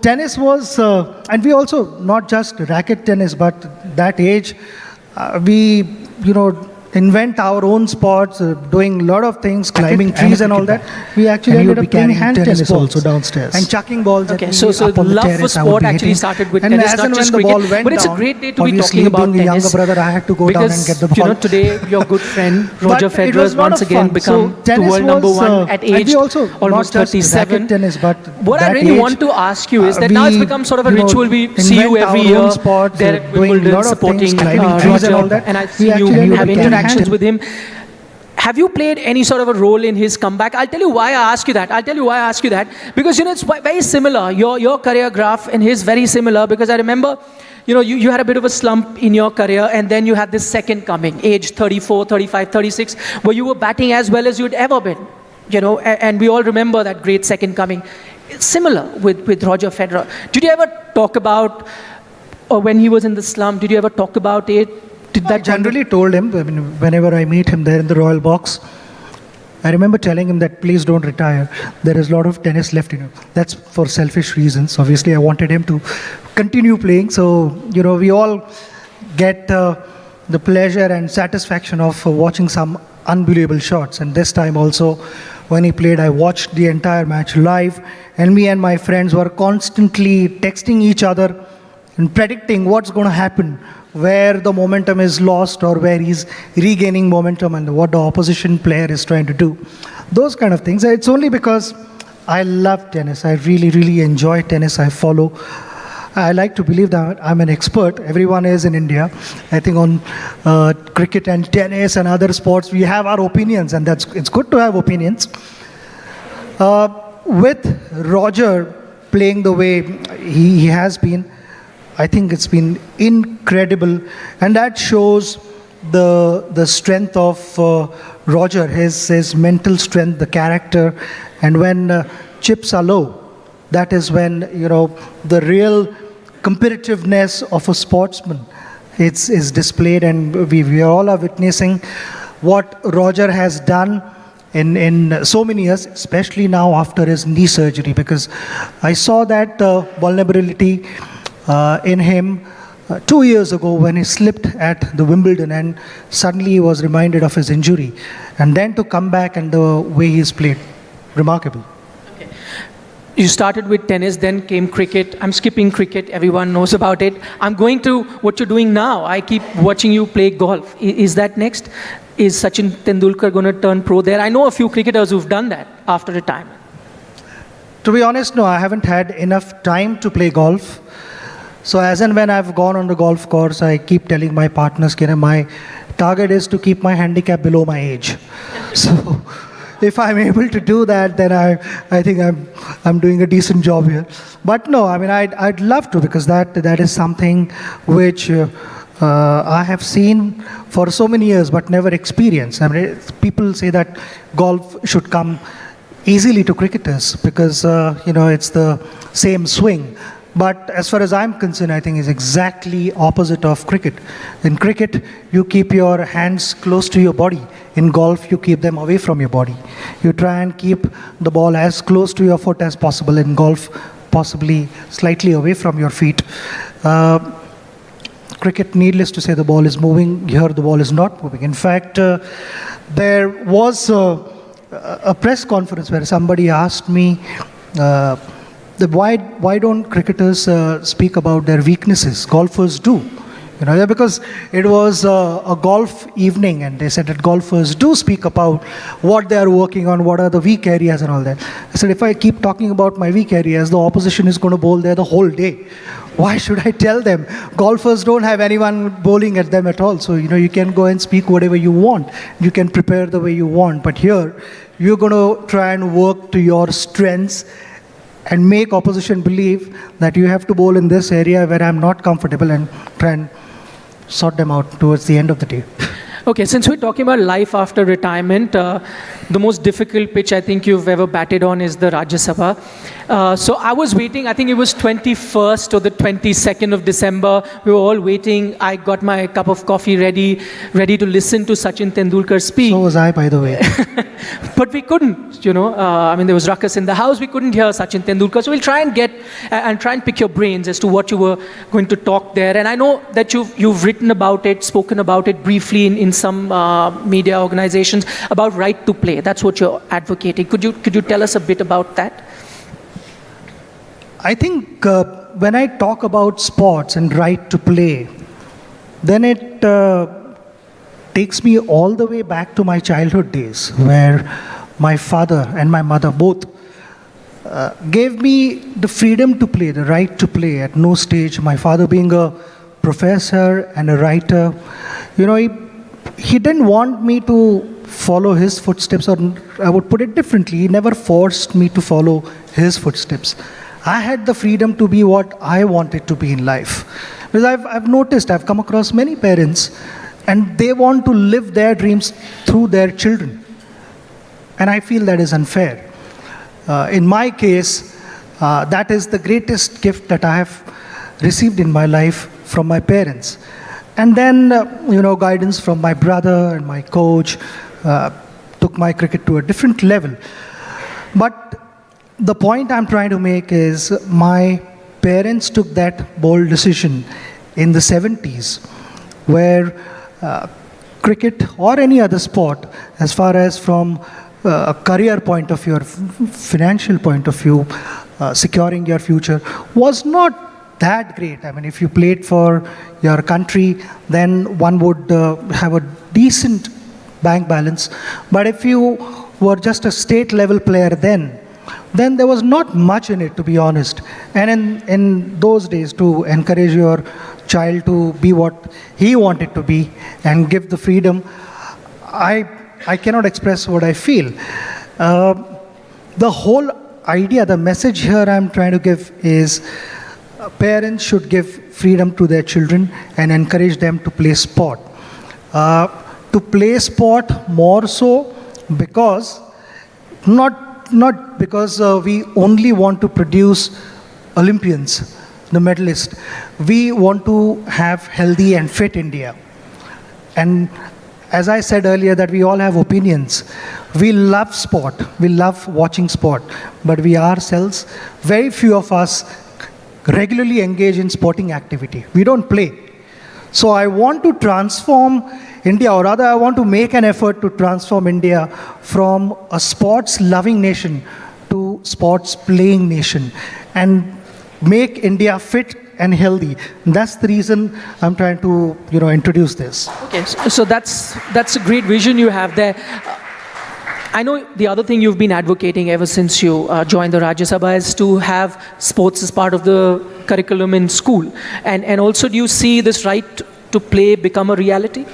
tennis was, and we also, not just racket tennis, but that age, we, invent our own sports, doing a lot of things, climbing trees and all that. We actually ended up playing hand tennis also downstairs. And chucking balls. Okay, so the love for sport actually started with tennis, not just cricket. But it's a great day to be talking about tennis. Being a younger brother, I had to go down and get the ball. Today your good friend Roger Federer has once again become the world number one at age almost 37. Tennis, but what I really want to ask you is that now it's become sort of a ritual. We see you every year there at Wimbledon supporting Roger, and I see you have interactions with him. Have you played any sort of a role in his comeback? I'll tell you why I ask you that. Because, it's very similar. Your career graph and his very similar, because I remember, you had a bit of a slump in your career, and then you had this second coming, age 34, 35, 36, where you were batting as well as you'd ever been. And we all remember that great second coming. It's similar with Roger Federer. Did you ever talk about, or when he was in the slump, did you ever talk about it? I generally told him, whenever I meet him there in the Royal Box, I remember telling him that please don't retire. There is a lot of tennis left in you. That's for selfish reasons. Obviously, I wanted him to continue playing. So, we all get the pleasure and satisfaction of watching some unbelievable shots. And this time also, when he played, I watched the entire match live. And me and my friends were constantly texting each other and predicting what's going to happen, where the momentum is lost or where he's regaining momentum and what the opposition player is trying to do. Those kind of things. It's only because I love tennis. I really, really enjoy tennis. I follow. I like to believe that I'm an expert. Everyone is in India. I think on cricket and tennis and other sports, we have our opinions, and it's good to have opinions. With Roger playing the way he has been, I think it's been incredible, and that shows the strength of Roger, his mental strength, the character, and when chips are low, that is when the real competitiveness of a sportsman is displayed, and we all are witnessing what Roger has done in so many years, especially now after his knee surgery, because I saw that vulnerability in him 2 years ago when he slipped at the Wimbledon, and suddenly he was reminded of his injury, and then to come back and the way he's played, remarkable. Okay. You started with tennis, then came cricket. I'm skipping cricket, everyone knows about it. I'm going to what you're doing now. I keep watching you play golf. Is that next? Is Sachin Tendulkar going to turn pro there? I know a few cricketers who've done that after retirement. To be honest, no, I haven't had enough time to play golf. So as and when I've gone on the golf course, I keep telling my partners, my target is to keep my handicap below my age. So if I'm able to do that, then I think I'm doing a decent job here. But no, I'd love to, because that is something which I have seen for so many years but never experienced. People say that golf should come easily to cricketers because it's the same swing. But as far as I'm concerned, I think it's exactly opposite of cricket. In cricket, you keep your hands close to your body. In golf, you keep them away from your body. You try and keep the ball as close to your foot as possible. In golf, possibly slightly away from your feet. Cricket, needless to say, the ball is moving. Here, the ball is not moving. In fact, there was a press conference where somebody asked me, why don't cricketers speak about their weaknesses? Golfers do. Because it was a golf evening, and they said that golfers do speak about what they are working on, what are the weak areas and all that. I said, if I keep talking about my weak areas, the opposition is going to bowl there the whole day. Why should I tell them? Golfers don't have anyone bowling at them at all. So, you can go and speak whatever you want. You can prepare the way you want. But here, you're going to try and work to your strengths and make opposition believe that you have to bowl in this area where I'm not comfortable, and try and sort them out towards the end of the day. Okay, since we're talking about life after retirement, the most difficult pitch I think you've ever batted on is the Rajya Sabha. So I was waiting, I think it was 21st or the 22nd of December. We were all waiting. I got my cup of coffee ready to listen to Sachin Tendulkar speak. So was I, by the way. but we couldn't, I mean, there was ruckus in the house. We couldn't hear Sachin Tendulkar. So we'll try and pick your brains as to what you were going to talk there. And I know that you've written about it, spoken about it briefly in some media organizations about right to play. That's what you're advocating. Could you tell us a bit about that? I think when I talk about sports and right to play, then it takes me all the way back to my childhood days, where my father and my mother both gave me the freedom to play, the right to play at no stage. My father being a professor and a writer, he didn't want me to follow his footsteps, or I would put it differently, he never forced me to follow his footsteps. I had the freedom to be what I wanted to be in life. Because I've noticed, I've come across many parents, and they want to live their dreams through their children. And I feel that is unfair. In my case, that is the greatest gift that I have received in my life from my parents. And then, guidance from my brother and my coach took my cricket to a different level. But the point I'm trying to make is my parents took that bold decision in the 70s, where cricket or any other sport, as far as from a career point of view or financial point of view, securing your future, was not that great. I mean, if you played for your country, then one would have a decent bank balance. But if you were just a state level player then there was not much in it, to be honest. And in those days, to encourage your child to be what he wanted to be and give the freedom, I cannot express what I feel. The whole idea, the message here I'm trying to give is parents should give freedom to their children and encourage them to play sport. To play sport more so because, not because we only want to produce Olympians, the medalists. We want to have healthy and fit India. And as I said earlier, that we all have opinions. We love sport. We love watching sport. But we ourselves, very few of us regularly engage in sporting activity. We don't play. So I want to transform India, or rather I want to make an effort to transform India from a sports-loving nation to sports-playing nation and make India fit and healthy. And that's the reason I'm trying to, introduce this. Okay, so that's a great vision you have there. I know the other thing you've been advocating ever since you joined the Rajya Sabha is to have sports as part of the curriculum in school. And also, do you see this right to play become a reality?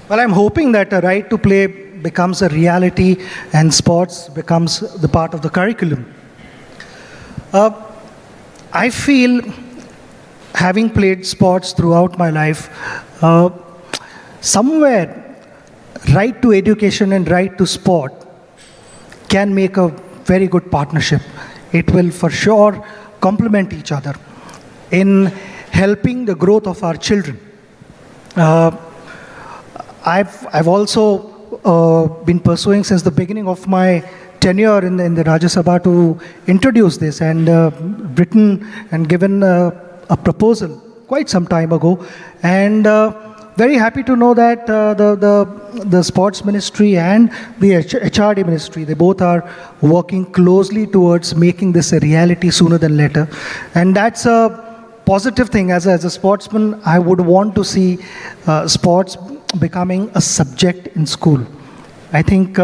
Well, I'm hoping that a right to play becomes a reality and sports becomes the part of the curriculum. I feel, having played sports throughout my life, somewhere right to education and right to sport can make a very good partnership. It will for sure complement each other in helping the growth of our children. I've also been pursuing since the beginning of my tenure in the Rajya Sabha to introduce this, and written and given a proposal quite some time ago, and very happy to know that the sports ministry and the HRD ministry, they both are working closely towards making this a reality sooner than later, and that's a positive thing. As a sportsman, I would want to see sports becoming a subject in school. I think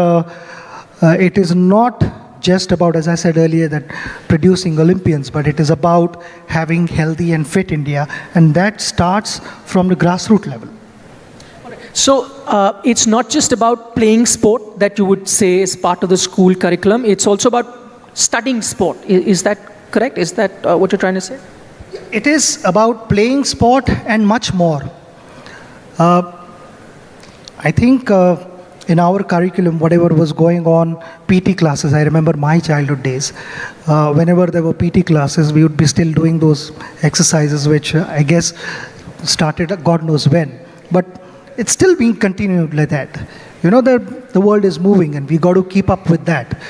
it is not just about, as I said earlier, that producing Olympians, but it is about having healthy and fit India, and that starts from the grassroots level. So it's not just about playing sport that you would say is part of the school curriculum, it's also about studying sport. Is that correct? Is that what you're trying to say? It is about playing sport and much more. I think in our curriculum, whatever was going on, PT classes, I remember my childhood days, whenever there were PT classes, we would be still doing those exercises, which I guess started God knows when. But it's still being continued like that. the world is moving and we got to keep up with that.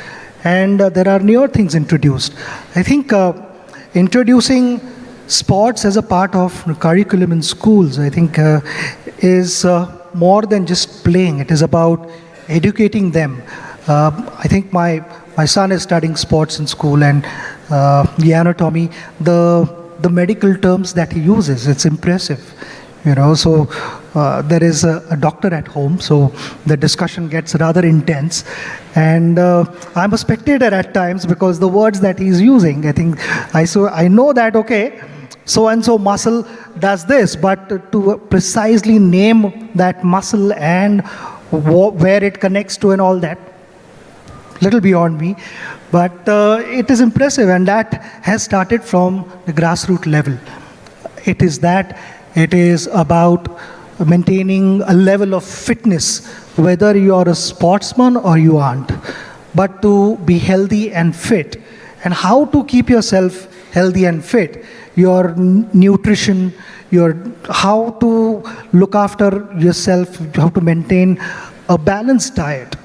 And there are newer things introduced. I think introducing sports as a part of curriculum in schools, I think, is more than just playing. It is about educating them. I think my son is studying sports in school, and the anatomy, the medical terms that he uses, it's impressive. So there is a doctor at home, so the discussion gets rather intense. And I'm a spectator at times because the words that he's using, I know that, okay, so-and-so muscle does this, but to precisely name that muscle and where it connects to and all that, little beyond me. But it is impressive, and that has started from the grassroots level. It is about maintaining a level of fitness, whether you are a sportsman or you aren't, but to be healthy and fit. And how to keep yourself healthy and fit, your nutrition, how to look after yourself, how to maintain a balanced diet.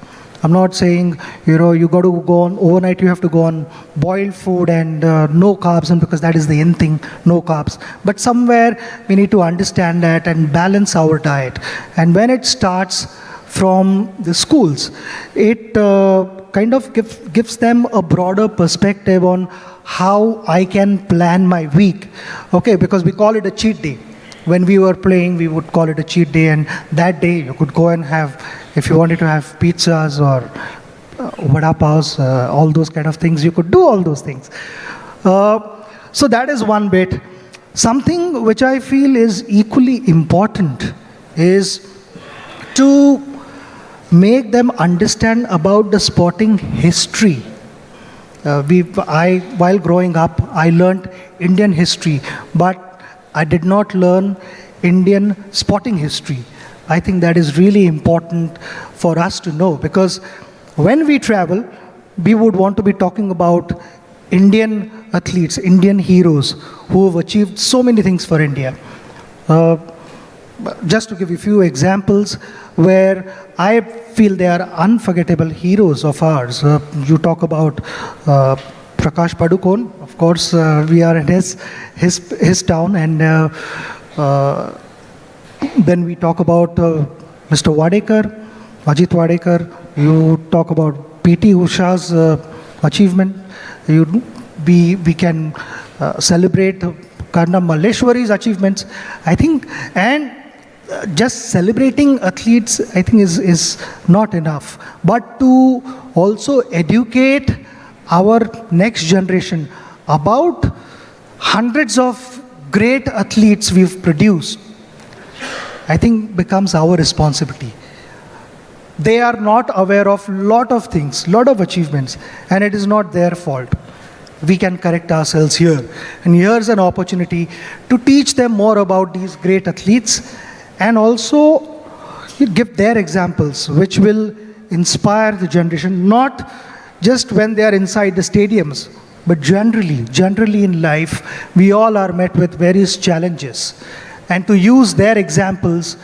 I'm not saying, you got to go on overnight, you have to go on boiled food and no carbs, and because that is the in thing, no carbs. But somewhere we need to understand that and balance our diet. And when it starts from the schools, it kind of gives them a broader perspective on how I can plan my week. Okay, because we call it a cheat day. When we were playing, we would call it a cheat day, and that day you could go and have, if you wanted to have pizzas or vada pavs, all those kind of things, you could do all those things. So that is one bit. Something which I feel is equally important is to make them understand about the sporting history. While growing up, I learned Indian history, but I did not learn Indian sporting history. I think that is really important for us to know, because when we travel, we would want to be talking about Indian athletes, Indian heroes who have achieved so many things for India. Just to give you a few examples where I feel they are unforgettable heroes of ours. You talk about Prakash Padukone. Of course, we are in his town, and then we talk about Mr. Wadekar, Ajit Wadekar. You talk about P.T. Usha's achievement. We can celebrate Karnam Malleshwari's achievements. I think, and just celebrating athletes, I think, is not enough. But to also educate our next generation about hundreds of great athletes we've produced, I think becomes our responsibility. They are not aware of lot of things, lot of achievements, and it is not their fault. We can correct ourselves here. And here's an opportunity to teach them more about these great athletes, and also give their examples, which will inspire the generation, not just when they are inside the stadiums, but generally in life, we all are met with various challenges. And to use their examples,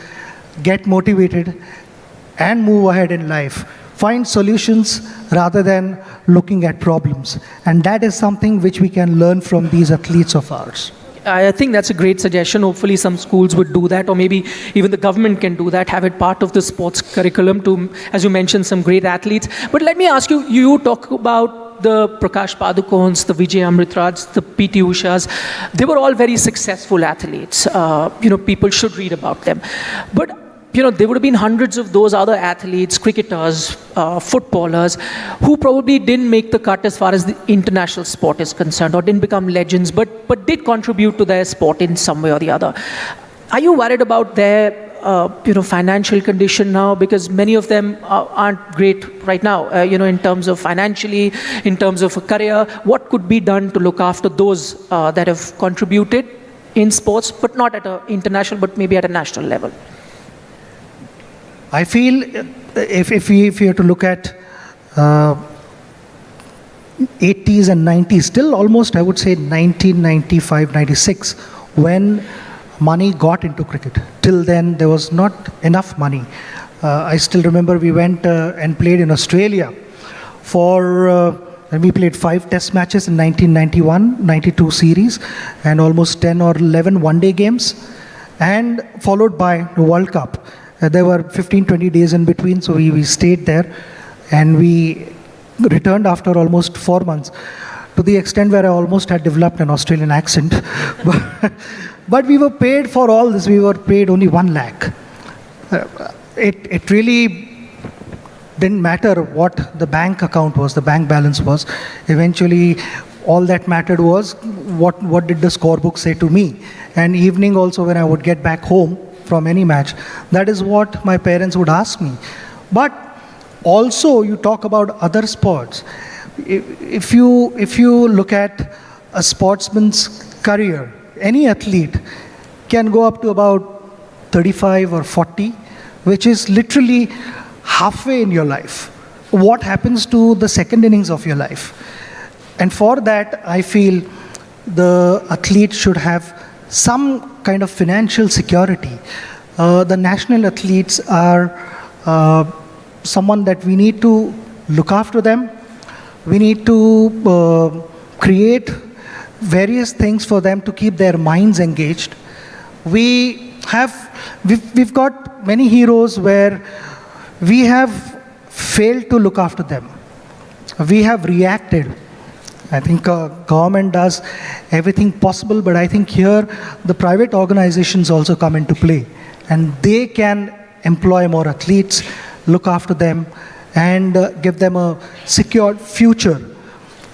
get motivated and move ahead in life. Find solutions rather than looking at problems. And that is something which we can learn from these athletes of ours. I think that's a great suggestion. Hopefully some schools would do that, or maybe even the government can do that, have it part of the sports curriculum to, as you mentioned, some great athletes. But let me ask you, you talk about the Prakash Padukones, the Vijay Amritraj, the P.T. Ushas. They were all very successful athletes. People should read about them. But there would have been hundreds of those other athletes, cricketers, footballers, who probably didn't make the cut as far as the international sport is concerned, or didn't become legends, but did contribute to their sport in some way or the other. Are you worried about their financial condition now? Because many of them aren't great right now, in terms of financially, in terms of a career. What could be done to look after those that have contributed in sports, but not at an international, but maybe at a national level? I feel if we have to look at 80s and 90s, still almost I would say 1995, 96, when money got into cricket. Till then there was not enough money. I still remember we went and played in Australia and we played 5 test matches in 1991, 92 series, and almost 10 or 11 one-day games, and followed by the World Cup. There were 15, 20 days in between, so we stayed there, and we returned after almost 4 months, to the extent where I almost had developed an Australian accent. But we were paid for all this. We were paid only 1 lakh. It really didn't matter what the bank account was, the bank balance was. Eventually, all that mattered was what did the scorebook say to me. And evening also, when I would get back home from any match, that is what my parents would ask me. But also, you talk about other sports. If you look at a sportsman's career, any athlete can go up to about 35 or 40, which is literally halfway in your life. What happens to the second innings of your life? And for that, I feel the athlete should have some kind of financial security. The national athletes are someone that we need to look after them. We need to create various things for them to keep their minds engaged. We've got many heroes where we have failed to look after them. We have reacted. I think government does everything possible, but I think here the private organizations also come into play, and they can employ more athletes, look after them, and give them a secured future.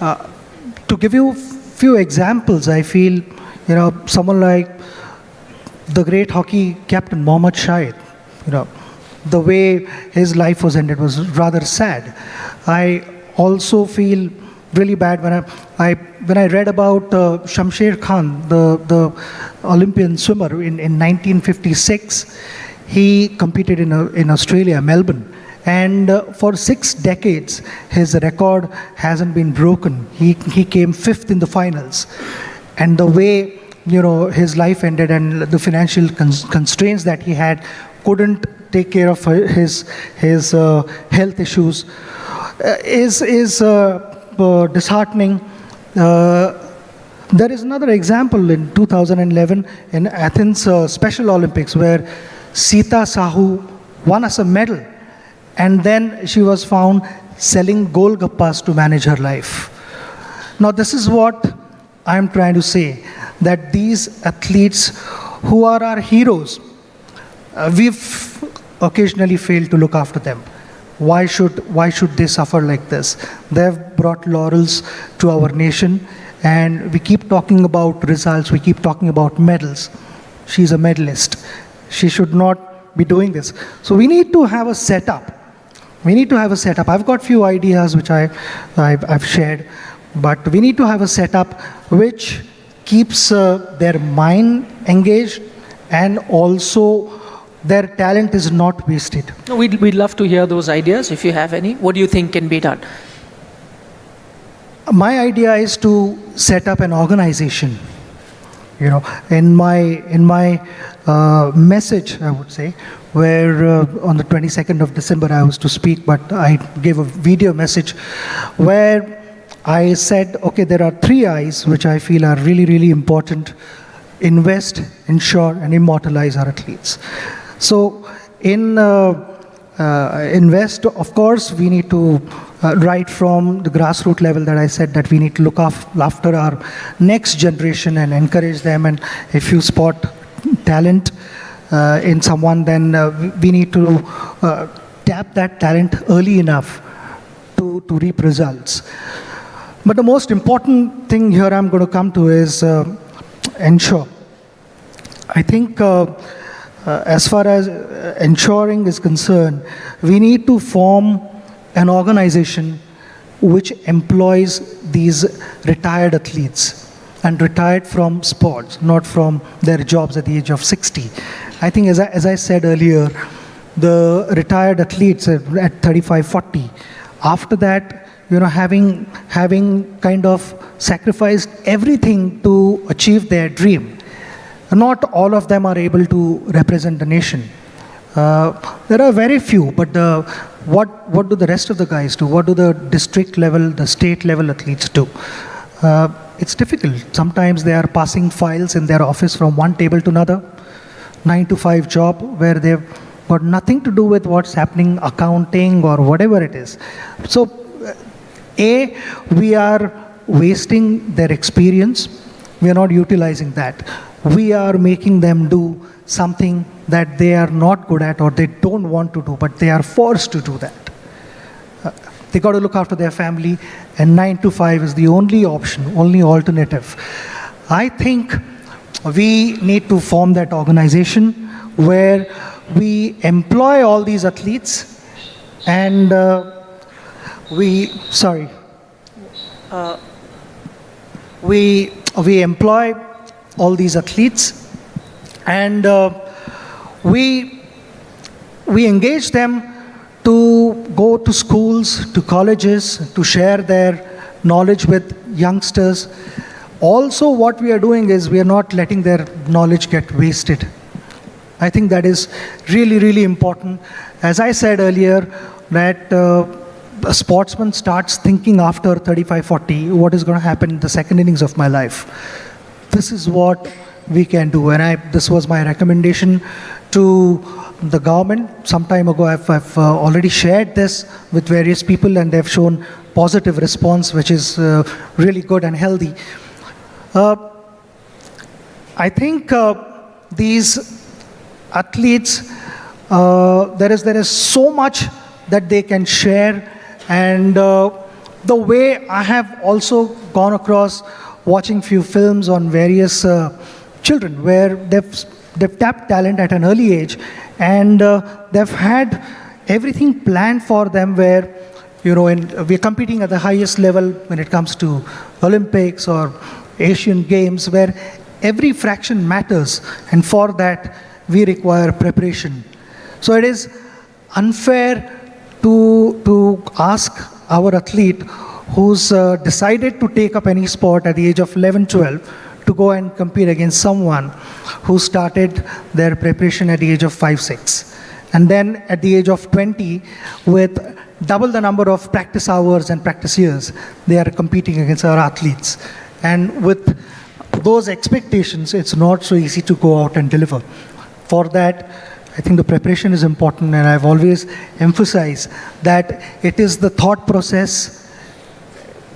To give you a few examples, I feel, someone like the great hockey captain Mohammad Shahid, the way his life was ended was rather sad. I also feel really bad when I read about Shamsher Khan, the Olympian swimmer in 1956. He competed in Australia, Melbourne, and for 6 decades his record hasn't been broken. He came 5th in the finals, and the way his life ended and the financial constraints that he had, couldn't take care of his health issues, is disheartening. There is another example in 2011 in Athens Special Olympics, where Sita Sahu won us a medal, and then she was found selling golgappas to manage her life. Now, this is what I'm trying to say, that these athletes who are our heroes, we've occasionally failed to look after them. Why should they suffer like this? They've brought laurels to our nation, and we keep talking about results, we keep talking about medals. She's a medalist. She should not be doing this. So we need to have a setup. I've got few ideas which I've shared, but we need to have a setup which keeps their mind engaged, and also their talent is not wasted. We'd love to hear those ideas if you have any. What do you think can be done? My idea is to set up an organization. In my message, I would say, where on the 22nd of December I was to speak, but I gave a video message where I said, okay, there are 3 I's which I feel are really, really important: invest, ensure, and immortalize our athletes. So in invest, of course, we need to right from the grassroots level that I said, that we need to look after our next generation and encourage them. And if you spot talent in someone, then we need to tap that talent early enough to reap results. But the most important thing here I'm going to come to is ensure. I think as far as ensuring is concerned, we need to form an organization which employs these retired athletes, and retired from sports, not from their jobs at the age of 60. I think, as I said earlier, the retired athletes at 35, 40, after that, having kind of sacrificed everything to achieve their dream, not all of them are able to represent the nation. There are very few, but what do the rest of the guys do? What do the district level, the state level athletes do? It's difficult. Sometimes they are passing files in their office from one table to another, 9 to 5 job where they've got nothing to do with what's happening, accounting or whatever it is. So, we are wasting their experience. We are not utilizing that. We are making them do something that they are not good at or they don't want to do, but they are forced to do that. They got to look after their family, and 9 to 5 is the only option, only alternative. I think we need to form that organization where we employ all these athletes and we employ all these athletes and we engage them to go to schools, to colleges, to share their knowledge with youngsters. Also, what we are doing is we are not letting their knowledge get wasted. I think that is really, really important. As I said earlier, that a sportsman starts thinking after 35, 40, what is going to happen in the second innings of my life. This is what we can do. And this was my recommendation to the government. Some time ago, I've already shared this with various people and they've shown positive response, which is really good and healthy. I think these athletes, there is so much that they can share, and the way I have also gone across watching few films on various children where they've tapped talent at an early age, and they've had everything planned for them where, we're competing at the highest level when it comes to Olympics or Asian Games, where every fraction matters, and for that we require preparation. So it is unfair to ask our athlete who's decided to take up any sport at the age of 11, 12 to go and compete against someone who started their preparation at the age of 5, 6. And then at the age of 20, with double the number of practice hours and practice years, they are competing against our athletes. And with those expectations, it's not so easy to go out and deliver. For that, I think the preparation is important, and I've always emphasized that it is the thought process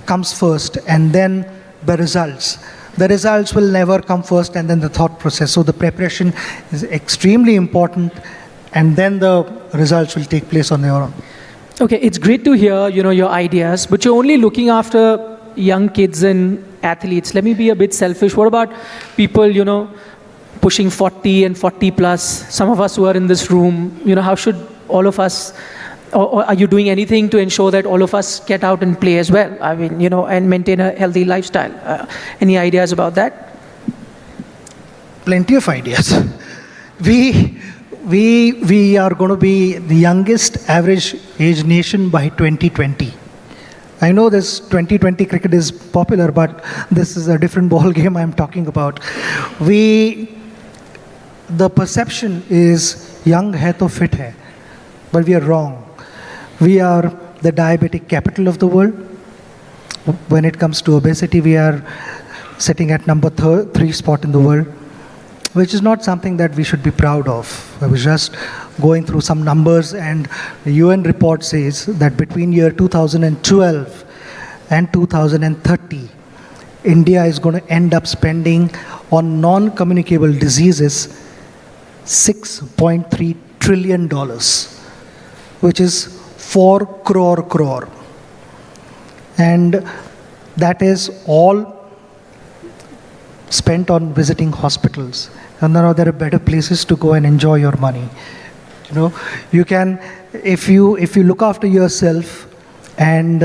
comes first, and then the results. The results will never come first, and then the thought process. So the preparation is extremely important, and then the results will take place on their own. Okay, it's great to hear, your ideas, but you're only looking after young kids and athletes. Let me be a bit selfish. What about people, pushing 40 and 40 plus? Some of us who are in this room, how should all of us, or are you doing anything to ensure that all of us get out and play as well? I mean, and maintain a healthy lifestyle. Any ideas about that? Plenty of ideas. We are going to be the youngest average age nation by 2020. I know this 2020 cricket is popular, but this is a different ball game I'm talking about. The perception is young hai to fit hai, but we are wrong. We are the diabetic capital of the world. When it comes to obesity, we are sitting at number 3 spot in the world, which is not something that we should be proud of. I was just going through some numbers, and the UN report says that between year 2012 and 2030, India is going to end up spending on non-communicable diseases $6.3 trillion, which is 4 crore. And that is all spent on visiting hospitals. And now there are better places to go and enjoy your money. You can, if you look after yourself and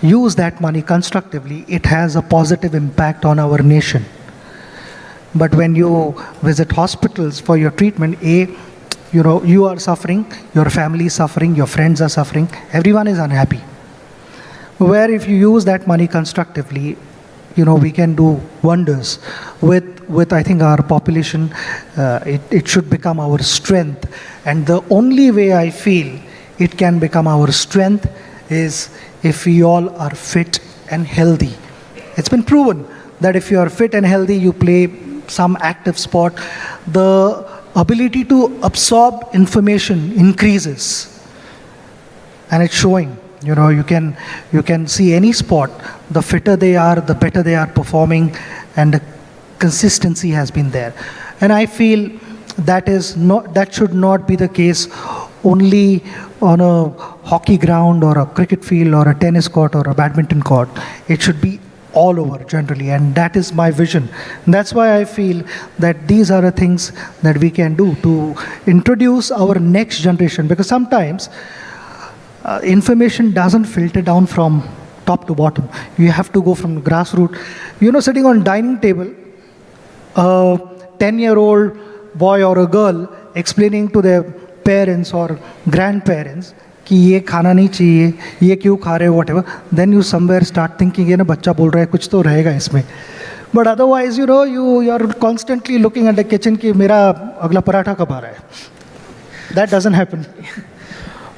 use that money constructively, it has a positive impact on our nation. But when you visit hospitals for your treatment, you are suffering, your family is suffering, your friends are suffering, everyone is unhappy. Where if you use that money constructively, we can do wonders with with I think our population, it should become our strength. And the only way I feel it can become our strength is if we all are fit and healthy. It's been proven that if you are fit and healthy, you play some active sport, the ability to absorb information increases. And it's showing. You can see any sport, the fitter they are, the better they are performing, and the consistency has been there. And I feel that should not be the case only on a hockey ground or a cricket field or a tennis court or a badminton court. It should be all over generally, and that is my vision. And that's why I feel that these are the things that we can do to introduce our next generation, because sometimes information doesn't filter down from top to bottom. You have to go from grassroots. Sitting on dining table, a 10-year-old boy or a girl explaining to their parents or grandparents कि ये खाना नहीं चाहिए, ये क्यों खा रहे हो, whatever, then you somewhere start thinking, ये ना बच्चा बोल रहा है, कुछ तो रहेगा इसमें. But otherwise, you are constantly looking at the kitchen कि मेरा अगला पराठा कब आ रहा है. That doesn't happen.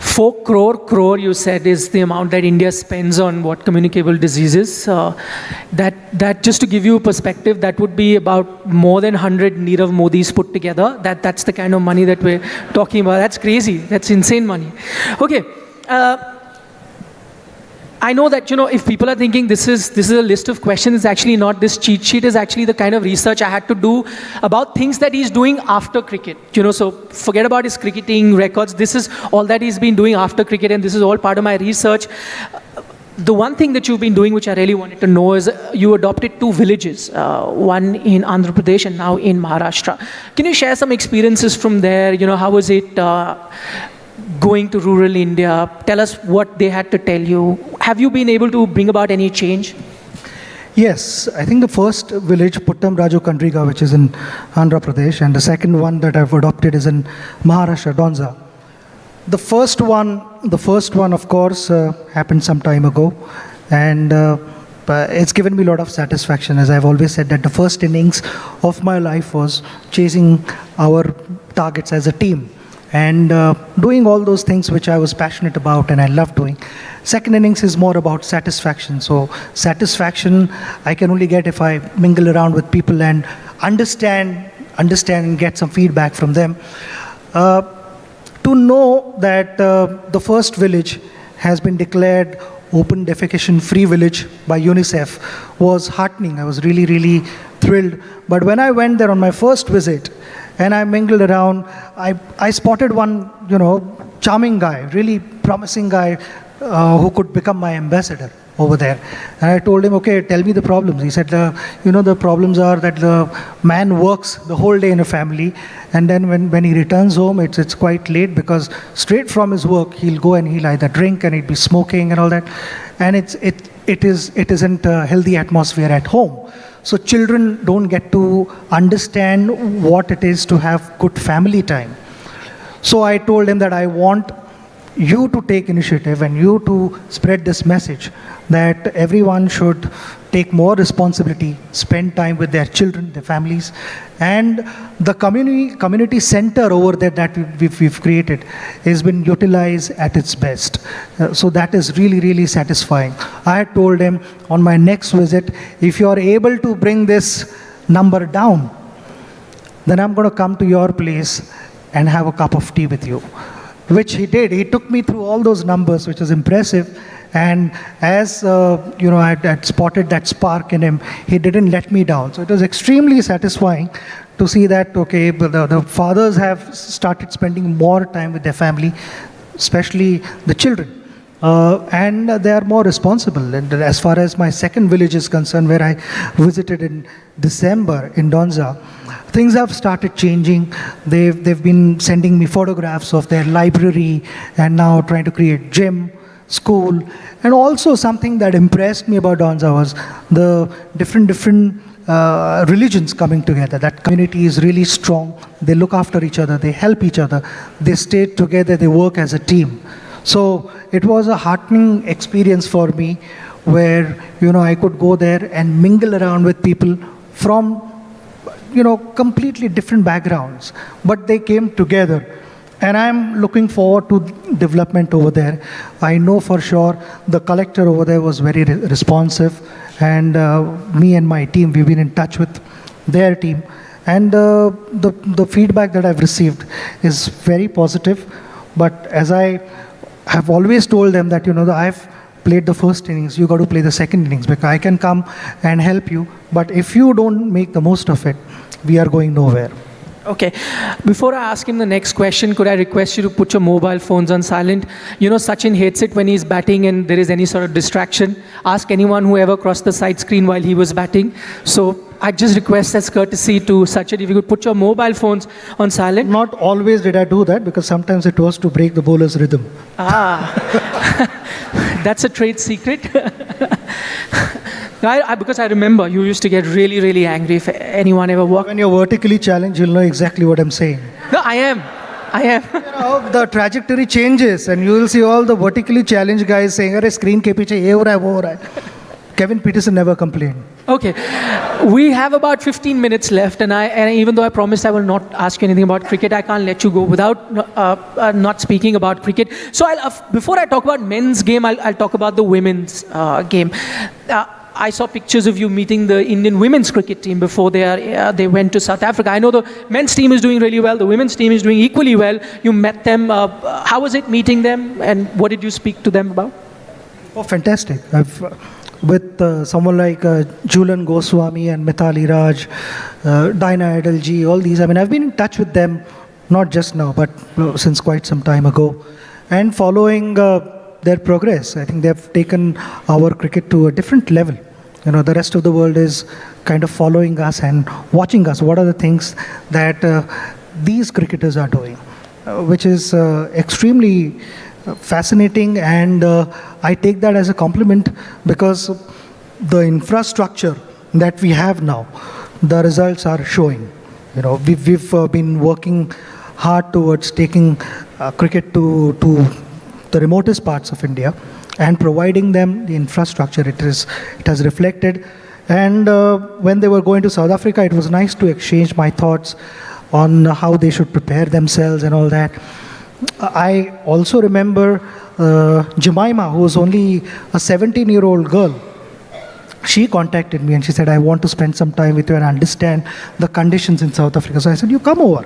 4 crore, you said, is the amount that India spends on communicable diseases. That just to give you a perspective, that would be about more than 100 Nirav Modis put together. That's the kind of money that we're talking about. That's crazy. That's insane money. Okay. I know that, if people are thinking this is a list of questions, it's actually not. This cheat sheet is actually the kind of research I had to do about things that he's doing after cricket. So forget about his cricketing records. This is all that he's been doing after cricket, and this is all part of my research. The one thing that you've been doing, which I really wanted to know, is you adopted 2 villages, one in Andhra Pradesh and now in Maharashtra. Can you share some experiences from there? How was it going to rural India? Tell us what they had to tell you. Have you been able to bring about any change? Yes, I think the first village, Puttam Raju Kandriga, which is in Andhra Pradesh, and the second one that I've adopted is in Maharashtra, Donza. The first one, of course, happened some time ago, and it's given me a lot of satisfaction. As I've always said, that the first innings of my life was chasing our targets as a team, and doing all those things which I was passionate about and I love doing. Second innings is more about satisfaction. So satisfaction I can only get if I mingle around with people and understand and get some feedback from them. To know that the first village has been declared open defecation free village by UNICEF was heartening. I was really, really thrilled. But when I went there on my first visit and I mingled around, I spotted one, charming guy, really promising guy who could become my ambassador over there. And I told him, okay, tell me the problems. He said, the problems are that the man works the whole day in a family, and then when he returns home, it's quite late, because straight from his work, he'll go and he'll either drink and he'll be smoking and all that. And it isn't a healthy atmosphere at home. So children don't get to understand what it is to have good family time. So I told him that I want you to take initiative and you to spread this message that everyone should take more responsibility, spend time with their children, their families, and the community center over there that we've created has been utilized at its best. So that is really, really satisfying. I had told him on my next visit, if you are able to bring this number down, then I'm going to come to your place and have a cup of tea with you. Which he did. He took me through all those numbers, which was impressive. And as I had spotted that spark in him, he didn't let me down. So it was extremely satisfying to see that, okay, the fathers have started spending more time with their family, especially the children. And they are more responsible. And as far as my second village is concerned, where I visited in December in Donza, things have started changing. They've been sending me photographs of their library and now trying to create gym, school. And also something that impressed me about Donza was the different religions coming together. That community is really strong. They look after each other. They help each other. They stay together. They work as a team. So it was a heartening experience for me where, I could go there and mingle around with people from completely different backgrounds, but they came together. And I'm looking forward to development over there. I know for sure the collector over there was very responsive, and me and my team, we've been in touch with their team. And the feedback that I've received is very positive. But as I have always told them that, I've played the first innings, you got to play the second innings, because I can come and help you. But if you don't make the most of it, we are going nowhere. Okay. Before I ask him the next question, could I request you to put your mobile phones on silent? Sachin hates it when he's batting and there is any sort of distraction. Ask anyone who ever crossed the side screen while he was batting. So I just request as courtesy to Sachin, if you could put your mobile phones on silent. Not always did I do that, because sometimes it was to break the bowler's rhythm. That's a trade secret. Because I remember you used to get really, really angry if anyone ever walked. When you're vertically challenged, you'll know exactly what I'm saying. No, I am. The trajectory changes, and you will see all the vertically challenged guys saying, "Arey, screen ke piche ye ho raha hai, wo ho raha hai." Kevin Peterson never complained. Okay. We have about 15 minutes left, and even though I promised I will not ask you anything about cricket, I can't let you go without not speaking about cricket. So before I talk about men's game, I'll talk about the women's game. I saw pictures of you meeting the Indian women's cricket team before they went to South Africa. I know the men's team is doing really well. The women's team is doing equally well. You met them. How was it meeting them, and what did you speak to them about? Oh, fantastic. With someone like Julan Goswami and Mithali Raj, Dinah Adalji, all these. I've been in touch with them, not just now, but since quite some time ago. And following their progress, I think they've taken our cricket to a different level. The rest of the world is kind of following us and watching us. What are the things that these cricketers are doing, which is extremely fascinating, and I take that as a compliment, because the infrastructure that we have now, the results are showing. We've been working hard towards taking cricket to the remotest parts of India and providing them the infrastructure. It has reflected. And when they were going to South Africa, it was nice to exchange my thoughts on how they should prepare themselves and all that. I also remember Jemima, who was only a 17-year-old girl. She contacted me and she said, "I want to spend some time with you and understand the conditions in South Africa." So I said, "You come over."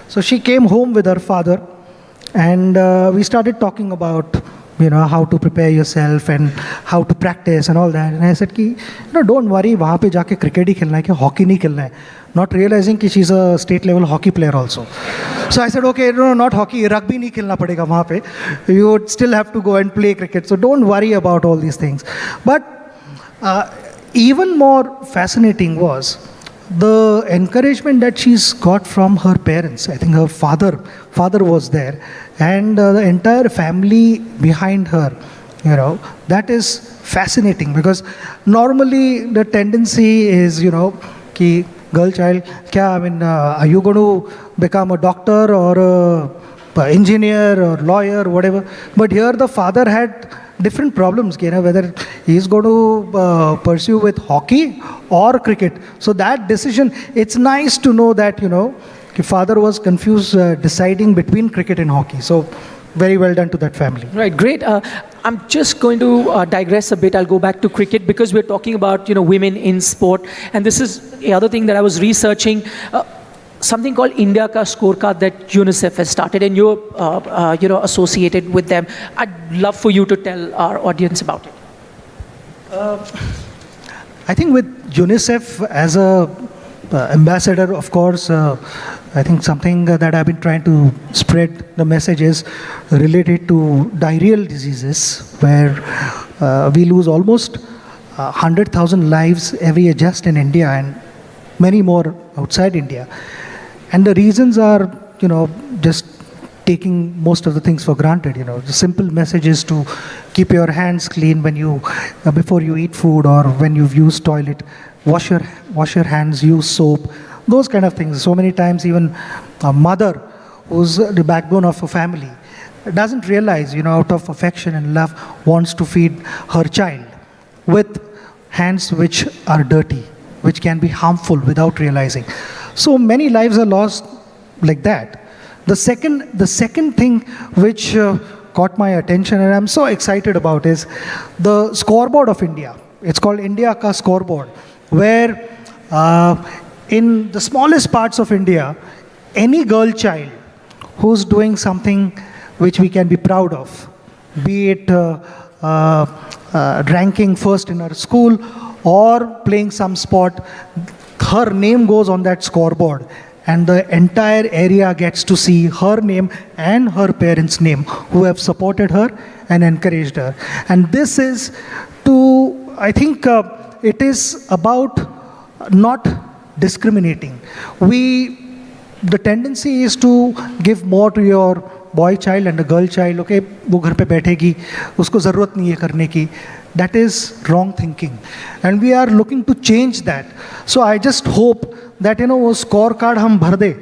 So she came home with her father, and we started talking about how to prepare yourself and how to practice and all that. And I said, don't worry, वहाँ पे जाके cricket ही खेलना है, कि hockey नहीं खेलना है. Not realizing कि she's a state level hockey player also. So I said, okay, no, not hockey, rugby नहीं खेलना पड़ेगा वहाँ पे. You would still have to go and play cricket. So don't worry about all these things. But even more fascinating was the encouragement that she's got from her parents. I think her father was there, and the entire family behind her. That is fascinating, because normally the tendency is, कि girl child, are you going to become a doctor or a engineer or lawyer, whatever? But here the father had different problems, whether he's going to pursue with hockey or cricket. So that decision, it's nice to know that, father was confused deciding between cricket and hockey. So very well done to that family. Right, great. I'm just going to digress a bit. I'll go back to cricket, because we're talking about, women in sport. And this is the other thing that I was researching. Something called India Ka Scorecard that UNICEF has started, and you're associated with them. I'd love for you to tell our audience about it. I think with UNICEF as a ambassador, of course, I think something that I've been trying to spread the message is related to diarrheal diseases, where we lose almost 100,000 lives every year just in India, and many more outside India. And the reasons are, just taking most of the things for granted. The simple message is to keep your hands clean when before you eat food, or when you've used toilet. Wash your hands, use soap, those kind of things. So many times even a mother, who's the backbone of a family, doesn't realize, out of affection and love, wants to feed her child with hands which are dirty, which can be harmful without realizing. So many lives are lost like that. The second thing which caught my attention and I'm so excited about is the scoreboard of India. It's called India Ka Scoreboard, where in the smallest parts of India, any girl child who's doing something which we can be proud of, be it ranking first in her school or playing some sport, her name goes on that scoreboard and the entire area gets to see her name and her parents' name who have supported her and encouraged her. And this is to, I think it is about not discriminating. The tendency is to give more to your boy child and a girl child. Okay, वो घर पे बैठेगी, उसको ज़रूरत नहीं है करने की. That is wrong thinking, and we are looking to change that. So I just hope that वो scorecard हम भर दे,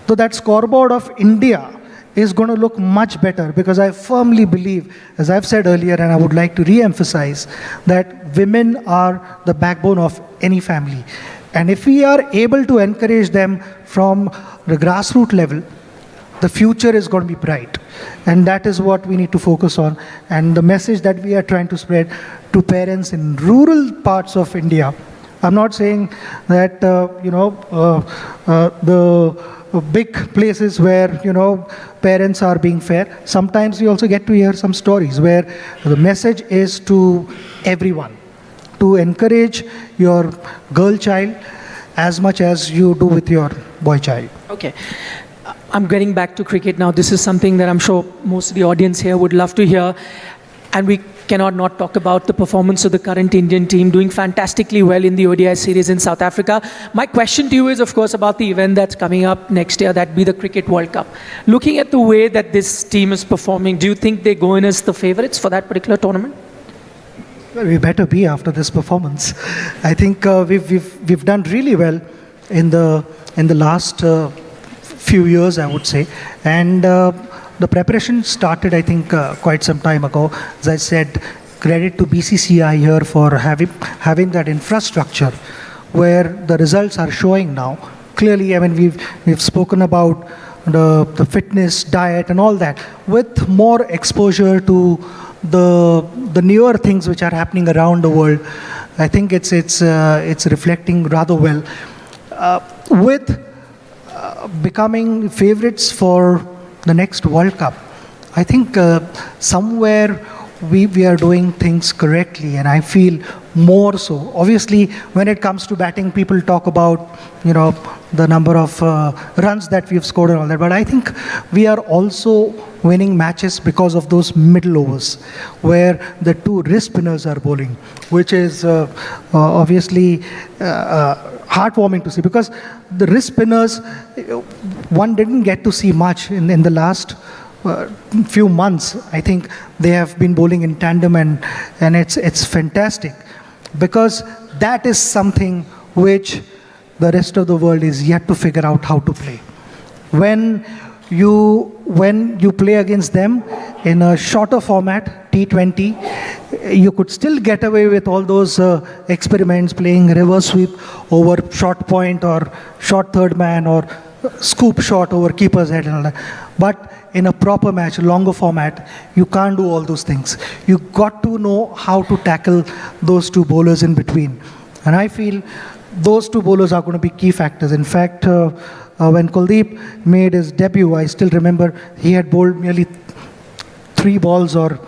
so that scoreboard of India is going to look much better, because I firmly believe, as I've said earlier, and I would like to re-emphasize, that women are the backbone of any family. And if we are able to encourage them from the grassroots level, the future is going to be bright. And that is what we need to focus on. And the message that we are trying to spread to parents in rural parts of India. I'm not saying that, the big places where, parents are being fair. Sometimes we also get to hear some stories where the message is to everyone, to encourage your girl child as much as you do with your boy child. Okay. I'm getting back to cricket now. This is something that I'm sure most of the audience here would love to hear. And we cannot not talk about the performance of the current Indian team, doing fantastically well in the ODI series in South Africa. My question to you is, of course, about the event that's coming up next year, that be the Cricket World Cup. Looking at the way that this team is performing, do you think they go in as the favorites for that particular tournament? Well, we better be after this performance. I think we've done really well in the last few years, I would say, and the preparation started, I think, quite some time ago. As I said, credit to BCCI here for having that infrastructure where the results are showing now. Clearly, I mean, we've spoken about the fitness, diet, and all that. With more exposure to the newer things which are happening around the world, I think it's reflecting rather well. With becoming favorites for the next World Cup, I think somewhere we are doing things correctly, and I feel more so. Obviously, when it comes to batting, people talk about the number of runs that we've scored and all that, but I think we are also winning matches because of those middle overs where the two wrist spinners are bowling, which is obviously heartwarming to see, because the wrist spinners, one didn't get to see much in the last few months. I think they have been bowling in tandem, and it's fantastic, because that is something which the rest of the world is yet to figure out how to play. When you play against them in a shorter format, T20, you could still get away with all those experiments, playing reverse sweep over short point or short third man or scoop shot over keeper's head and all that. But in a proper match, longer format, you can't do all those things. You got to know how to tackle those two bowlers in between. And I feel those two bowlers are going to be key factors. In fact, when Kuldeep made his debut, I still remember he had bowled merely 3 balls or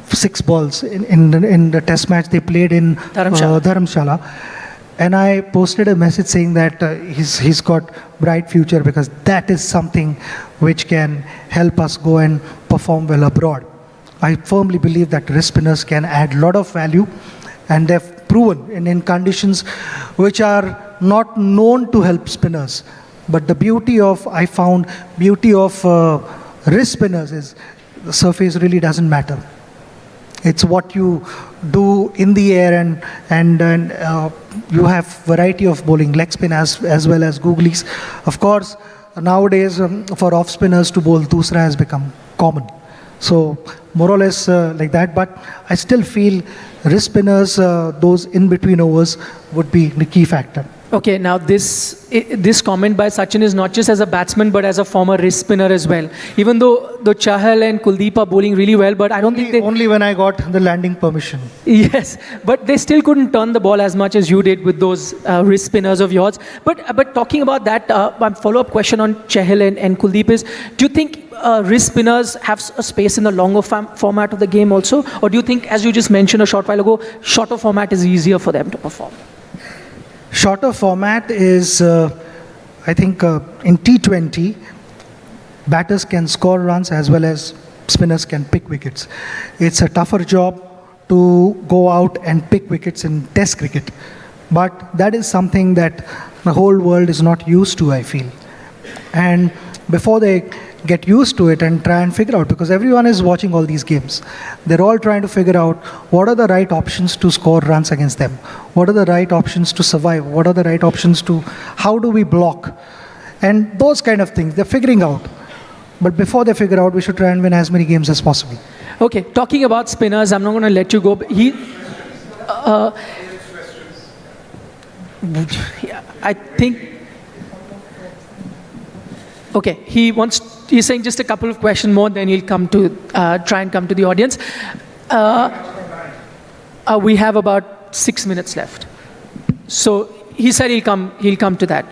6 balls in the test match they played in Dharamshala. And I posted a message saying that he's got bright future, because that is something which can help us go and perform well abroad. I firmly believe that wrist spinners can add a lot of value, and they've proven in conditions which are not known to help spinners. But the beauty of wrist spinners is the surface really doesn't matter. It's what you do in the air, and you have variety of bowling, leg spin as well as googlies. Of course, nowadays for off spinners to bowl dusra has become common. So more or less like that. But I still feel wrist spinners, those in between overs, would be the key factor. Okay, now this comment by Sachin is not just as a batsman but as a former wrist spinner as well. Even though Chahal and Kuldeep are bowling really well, but I don't think they... Only when I got the landing permission. Yes, but they still couldn't turn the ball as much as you did with those wrist spinners of yours. But talking about that, my follow-up question on Chahal and Kuldeep is, do you think wrist spinners have a space in the longer format of the game also? Or do you think, as you just mentioned a short while ago, shorter format is easier for them to perform? Shorter format is, I think, in T20, batters can score runs as well as spinners can pick wickets. It's a tougher job to go out and pick wickets in Test cricket. But that is something that the whole world is not used to, I feel. And before they get used to it and try and figure out, because everyone is watching all these games, they're all trying to figure out what are the right options to score runs against them, what are the right options to survive, what are the right options to, how do we block, and those kind of things they're figuring out. But before they figure out, we should try and win as many games as possible. Okay, talking about spinners, I'm not going to let you go. I think... Okay, he's saying just a couple of questions more, then he'll come to try and come to the audience. We have about 6 minutes left. So he said he'll come to that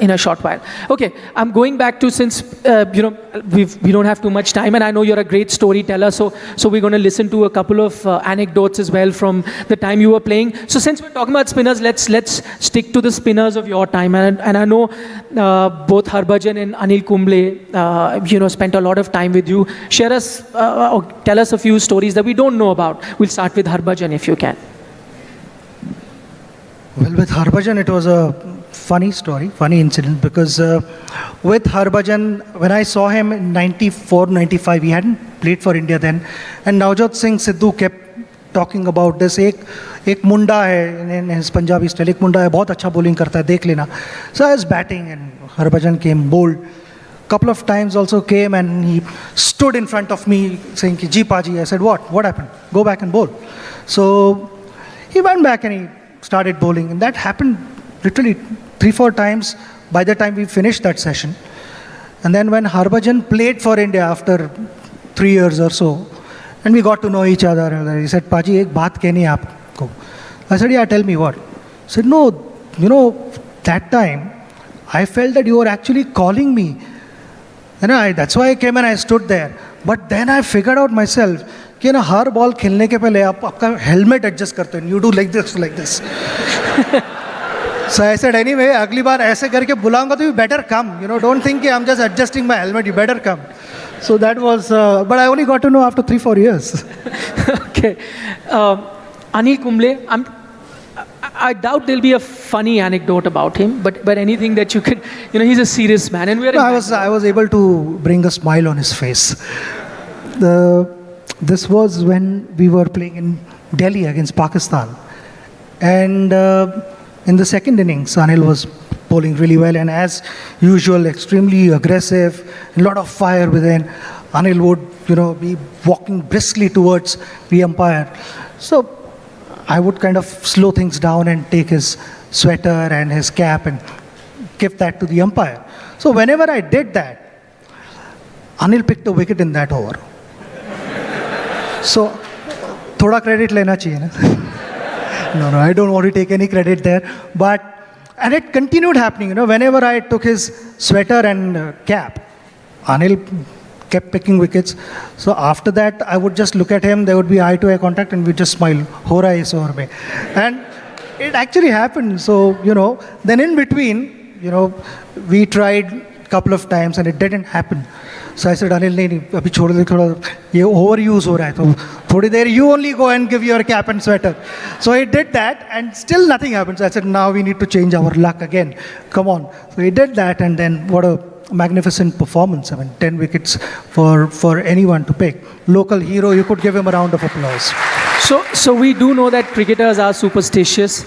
in a short while. Okay, I'm going back to, since we don't have too much time, and I know you're a great storyteller, so we're going to listen to a couple of anecdotes as well from the time you were playing. So since we're talking about spinners, let's stick to the spinners of your time. And I know both Harbhajan and Anil Kumble, spent a lot of time with you. Share us or tell us a few stories that we don't know about. We'll start with Harbhajan if you can. Well, with Harbhajan, it was a funny story, funny incident, because with Harbhajan, when I saw him in 94, 95, he hadn't played for India then, and Navjot Singh Sidhu kept talking about this, एक मुंडा है, in his Punjabi style, एक मुंडा है, बहुत अच्छा bowling करता है, देख लेना. So I was batting, and Harbhajan came, bowled. Couple of times also came, and he stood in front of me saying, Ji Paji. I said, what happened? Go back and bowl. So he went back and he started bowling, and that happened literally 3-4 times by the time we finished that session. And then when Harbhajan played for India after 3 years or so, and we got to know each other, he said, Paji, ek baat kehni hai aapko. I said, yeah, tell me what. He said, no, that time I felt that you were actually calling me. That's why I came and I stood there. But then I figured out myself, कि ना हर ball खेलने के पहले आप आपका helmet adjust करते हो, you do like this. So I said, anyway, अगली बार ऐसे करके बुलाऊंगा तो you better come. Don't think I'm just adjusting my helmet, you better come. So that was, but I only got to know after 3-4 years. Okay. Anil Kumble, I doubt there'll be a funny anecdote about him, but anything that you could, he's a serious man, and we're... I was able to bring a smile on his face. This was when we were playing in Delhi against Pakistan. And in the second innings, Anil was bowling really well, and as usual, extremely aggressive, a lot of fire within. Anil would, be walking briskly towards the umpire. So I would kind of slow things down and take his sweater and his cap and give that to the umpire. So whenever I did that, Anil picked a wicket in that over. So, thoda credit lena chahiye na. No, I don't want to take any credit there. And it continued happening, whenever I took his sweater and cap, Anil kept picking wickets. So after that, I would just look at him, there would be eye-to-eye contact, and we'd just smile, ho raha hai is over mein. And it actually happened. So, then in between, we tried a couple of times and it didn't happen. So I said, Anil, nahi, abhi chhod de, thoda ye overuse ho raha hai, to thodi der you only go and give your cap and sweater. So he did that, and still nothing happened. So I said, now we need to change our luck again. Come on. So he did that, and then what a magnificent performance. 10 wickets for anyone to pick. Local hero, you could give him a round of applause. So we do know that cricketers are superstitious.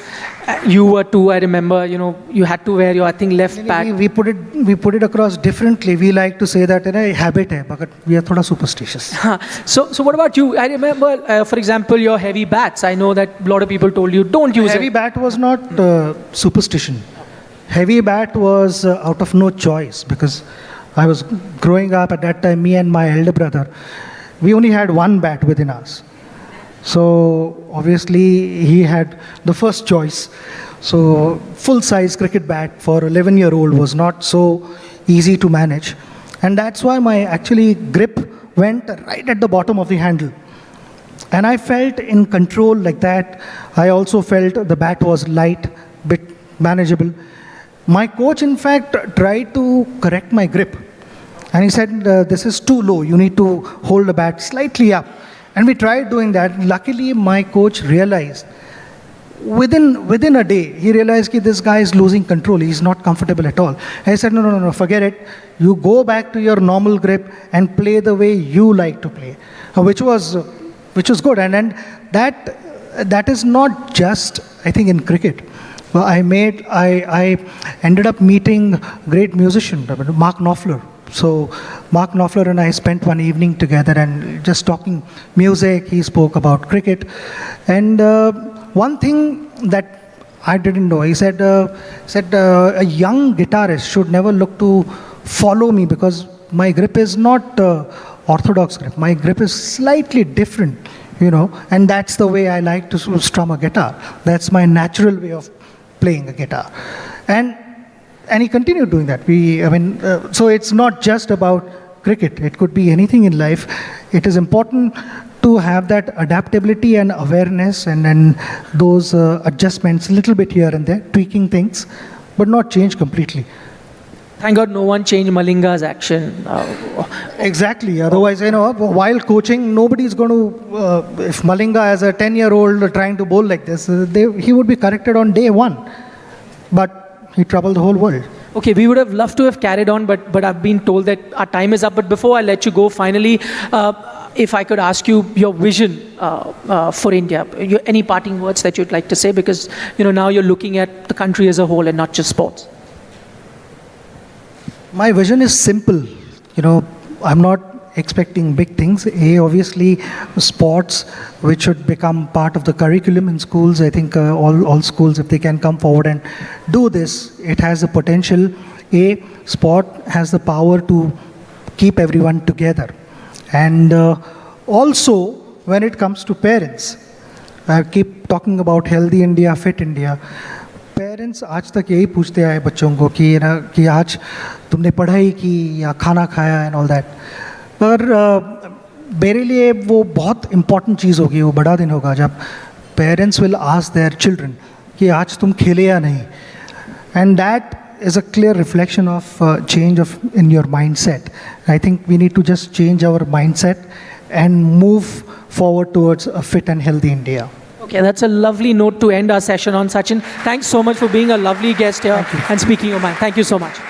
You were too, I remember, you had to wear your, I think, left back. We put it across differently. We like to say that a habit hai, but we are thoda superstitious. So what about you? I remember, for example, your heavy bats. I know that a lot of people told you, don't use heavy bat was not superstition. Heavy bat was out of no choice because I was growing up at that time, me and my elder brother, we only had one bat within us. So obviously he had the first choice. So full-size cricket bat for 11-year-old was not so easy to manage. And that's why my actually grip went right at the bottom of the handle. And I felt in control like that. I also felt the bat was light, bit manageable. My coach, in fact, tried to correct my grip. And he said, this is too low. You need to hold the bat slightly up. And we tried doing that. Luckily, my coach realized, within a day, he realized that this guy is losing control. He's not comfortable at all. And I said, no, forget it. You go back to your normal grip and play the way you like to play, which was good. And that is not just, I think, in cricket. Well, I ended up meeting great musician, Mark Knopfler. So Mark Knopfler and I spent one evening together and just talking music. He spoke about cricket. And one thing that I didn't know, he said a young guitarist should never look to follow me because my grip is not orthodox grip. My grip is slightly different, and that's the way I like to strum a guitar. That's my natural way of playing a guitar. And he continued doing that. So it's not just about cricket. It could be anything in life. It is important to have that adaptability and awareness and then those adjustments, a little bit here and there, tweaking things, but not change completely. Thank God no one changed Malinga's action. Exactly. Otherwise, while coaching, nobody's going to, if Malinga as a 10-year-old trying to bowl like this, he would be corrected on day one. But he troubled the whole world. Okay, we would have loved to have carried on, but I've been told that our time is up. But before I let you go, finally, if I could ask you your vision for India, any parting words that you'd like to say? Because, now you're looking at the country as a whole and not just sports. My vision is simple. I'm not expecting big things. Obviously, sports, which should become part of the curriculum in schools. I think all schools, if they can come forward and do this, it has the potential. Sport has the power to keep everyone together. And also, when it comes to parents, I keep talking about healthy India, fit India. Parents आज तक यही पूछते आए बच्चों को कि आज तुमने पढ़ाई की या खाना खाया एंड ऑल दैट, पर मेरे लिए वो बहुत इम्पॉर्टेंट चीज़ होगी, वो बड़ा दिन होगा जब parents will ask their children कि आज तुम खेले या नहीं. And that is a clear reflection of change in your mindset. I think we need to just change our mindset and move forward towards a fit and healthy India. Okay, that's a lovely note to end our session on, Sachin. Thanks so much for being a lovely guest here and speaking your mind. Thank you so much.